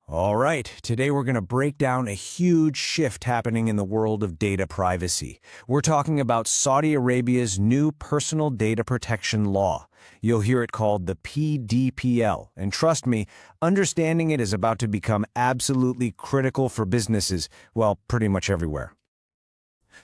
All right, today we're going to break down a huge shift happening in the world of data privacy. We're talking about Saudi Arabia's new personal data protection law. You'll hear it called the PDPL, and trust me, understanding it is about to become absolutely critical for businesses, well, pretty much everywhere.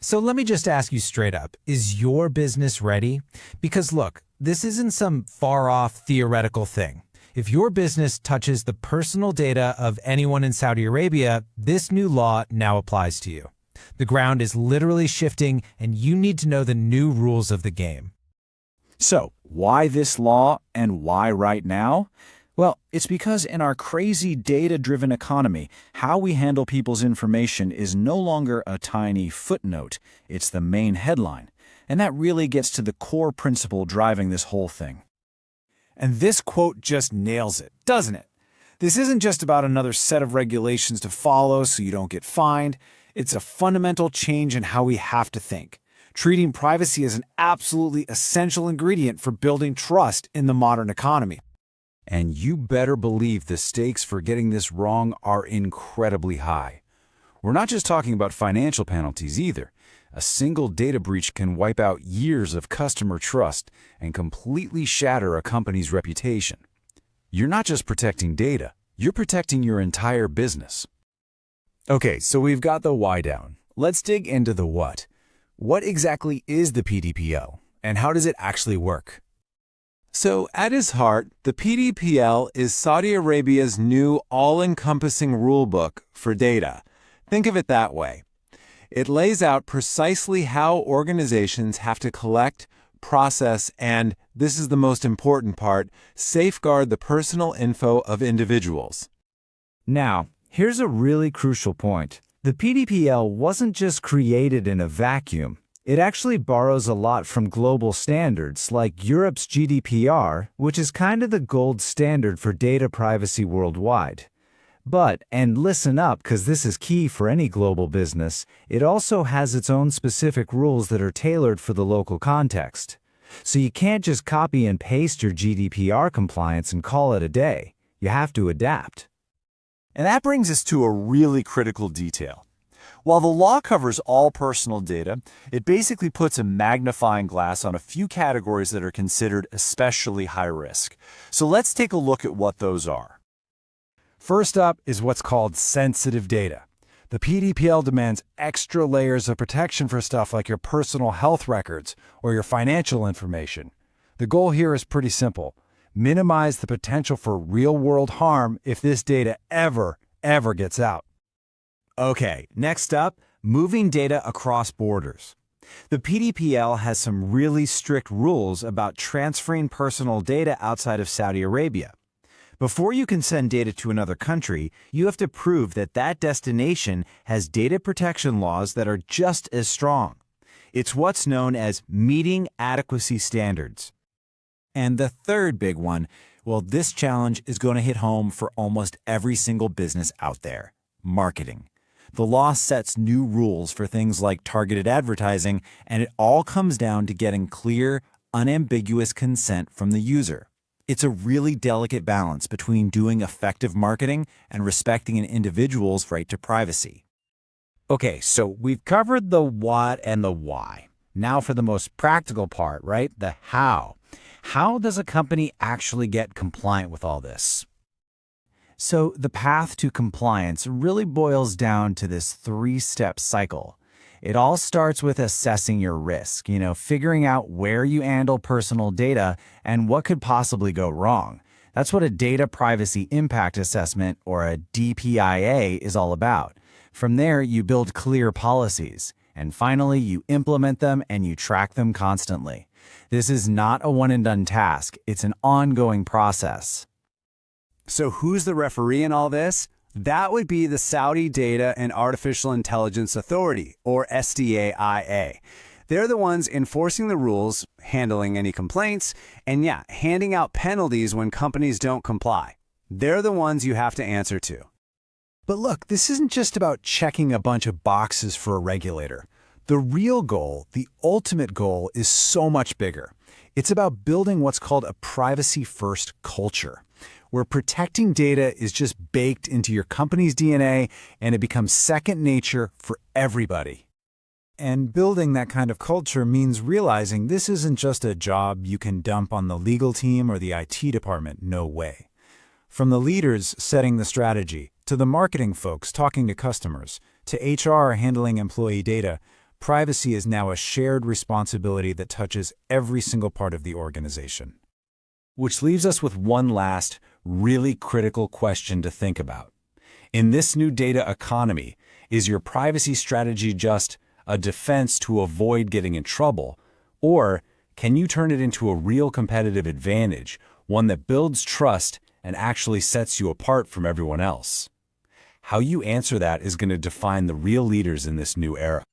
So let me just ask you straight up, is your business ready? Because look, this isn't some far-off theoretical thing. If your business touches the personal data of anyone in Saudi Arabia, this new law now applies to you. The ground is literally shifting, and you need to know the new rules of the game. So, why this law and why right now? Well, it's because in our crazy data-driven economy, how we handle people's information is no longer a tiny footnote. It's the main headline. And that really gets to the core principle driving this whole thing. And this quote just nails it, doesn't it? This isn't just about another set of regulations to follow so you don't get fined. It's a fundamental change in how we have to think, treating privacy as an absolutely essential ingredient for building trust in the modern economy. And you better believe the stakes for getting this wrong are incredibly high. We're not just talking about financial penalties either. A single data breach can wipe out years of customer trust and completely shatter a company's reputation. You're not just protecting data, you're protecting your entire business. Okay, so we've got the why down. Let's dig into the what. What exactly is the PDPL, and how does it actually work? So, at its heart, the PDPL is Saudi Arabia's new all-encompassing rulebook for data. Think of it that way. It lays out precisely how organizations have to collect, process, and, this is the most important part, safeguard the personal info of individuals. Now, here's a really crucial point. The PDPL wasn't just created in a vacuum. It actually borrows a lot from global standards like Europe's GDPR, which is kind of the gold standard for data privacy worldwide. But, and listen up because this is key for any global business, it also has its own specific rules that are tailored for the local context. So you can't just copy and paste your GDPR compliance and call it a day. You have to adapt. And that brings us to a really critical detail. While the law covers all personal data, it basically puts a magnifying glass on a few categories that are considered especially high risk. So let's take a look at what those are. First up is what's called sensitive data. The PDPL demands extra layers of protection for stuff like your personal health records or your financial information. The goal here is pretty simple. Minimize the potential for real-world harm if this data ever gets out. Okay, next up, moving data across borders. The PDPL has some really strict rules about transferring personal data outside of Saudi Arabia. Before you can send data to another country, you have to prove that that destination has data protection laws that are just as strong. It's what's known as meeting adequacy standards. And the third big one, well, this challenge is going to hit home for almost every single business out there: marketing. The law sets new rules for things like targeted advertising, and it all comes down to getting clear, unambiguous consent from the user. It's a really delicate balance between doing effective marketing and respecting an individual's right to privacy. Okay, so we've covered the what and the why. Now for the most practical part, right? The how. How does a company actually get compliant with all this? So the path to compliance really boils down to this three-step cycle. It all starts with assessing your risk, figuring out where you handle personal data and what could possibly go wrong. That's what a data privacy impact assessment, or a DPIA, is all about. From there, you build clear policies. And finally, you implement them and you track them constantly. This is not a one-and-done task. It's an ongoing process. So who's the referee in all this? That would be the Saudi Data and Artificial Intelligence Authority, or SDAIA. They're the ones enforcing the rules, handling any complaints, and handing out penalties when companies don't comply. They're the ones you have to answer to. But look, this isn't just about checking a bunch of boxes for a regulator. The real goal, the ultimate goal, is so much bigger. It's about building what's called a privacy-first culture. where protecting data is just baked into your company's DNA and it becomes second nature for everybody. And building that kind of culture means realizing this isn't just a job you can dump on the legal team or the IT department, no way. From the leaders setting the strategy, to the marketing folks talking to customers, to HR handling employee data, privacy is now a shared responsibility that touches every single part of the organization. Which leaves us with one last, really critical question to think about. In this new data economy, is your privacy strategy just a defense to avoid getting in trouble, or can you turn it into a real competitive advantage, one that builds trust and actually sets you apart from everyone else? How you answer that is going to define the real leaders in this new era.